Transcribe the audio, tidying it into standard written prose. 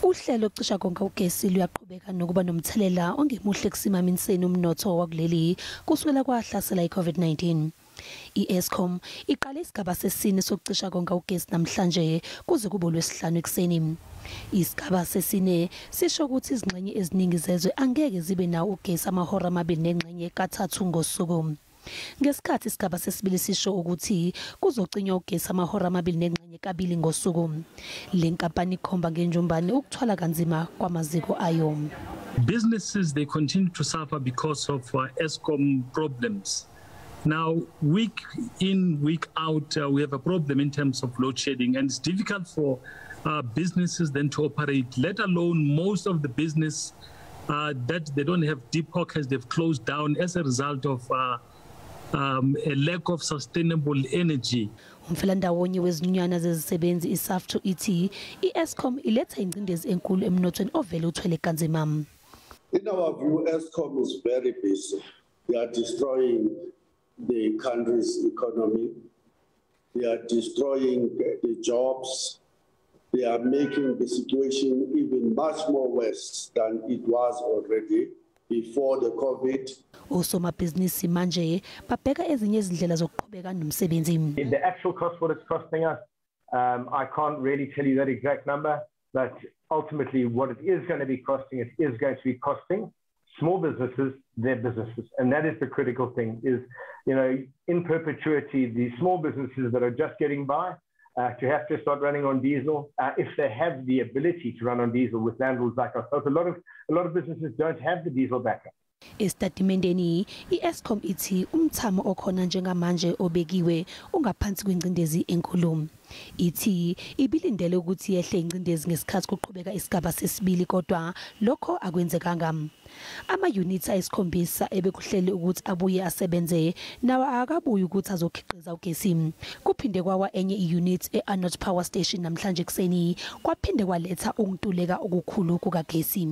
Uhlelo lokucishakonga ugesi luyaqhubeka nokuba nomthelela ongemuhle kusimamiseni umnotho wakuleli kusukela kwahlasela iCovid-19. I-Eskom iqale isigaba sesine sokucishakonga ugesi namhlanje kuze kube olwesihlanu ekuseni. Isigaba sesine sisho ukuthi izingxenye eziningi zezwe angeke zibe nawo ugesi amahora amabili nengxenye kathathu ngosuku. Ngesikhathi isigaba sesibili sisho ukuthi kuzocinywa ugesi amahora amabili nengxenye kabili ngosuku. Le nkampani ikhomba ngenjumbane ukuthwala kanzima kwamaziko ayo. Businesses, they continue to suffer because of Eskom problems. Now, week in, week out, we have a problem in terms of load shedding, and it's difficult for businesses then to operate, let alone most of the business that they don't have deep pockets, they've closed down as a result of a lack of sustainable energy. Umfelandawonye wezinyunyana zezisebenzi isafto ithi iEskom iletha ingcindezi enkulu emnothweni ovele uthwele kanzima. In our view, Eskom is very busy. They are destroying the country's economy. They are destroying the jobs. They are making the situation even much more worse than it was already before the COVID. Osomabhizinisi manje babheka ezinye izindlela zokuqhubeka nomsebenzi. The actual cost, what it's costing us, I can't really tell you that exact number, but ultimately what it is going to be costing, it is going to be costing small businesses their businesses. And that is the critical thing is, you know, in perpetuity, the small businesses that are just getting by, to have to start running on diesel, if they have the ability to run on diesel with landlords like ourselves. A lot of businesses don't have the diesel backup. Estatimendeni iEskom ithi umthamo okhona njengamanje obekiwe ungaphansi kwingcindezi enkulu. Ithi ibilindele ukuthi yehle ingcindezi ngesikhathi kuqhubeka isigaba sesibili kodwa lokho akwenzekanga. Ama-units ayisikhombisa ebekuhleli ukuthi abuye asebenze nawo akabuyi ukuthi azokhiqiza ugesi. Kuphinde kwawa enye i-unit e-Anot Power Station namhlanje ekuseni kwaphinde kwaletha ukuntuleka okukhulu kukagesi.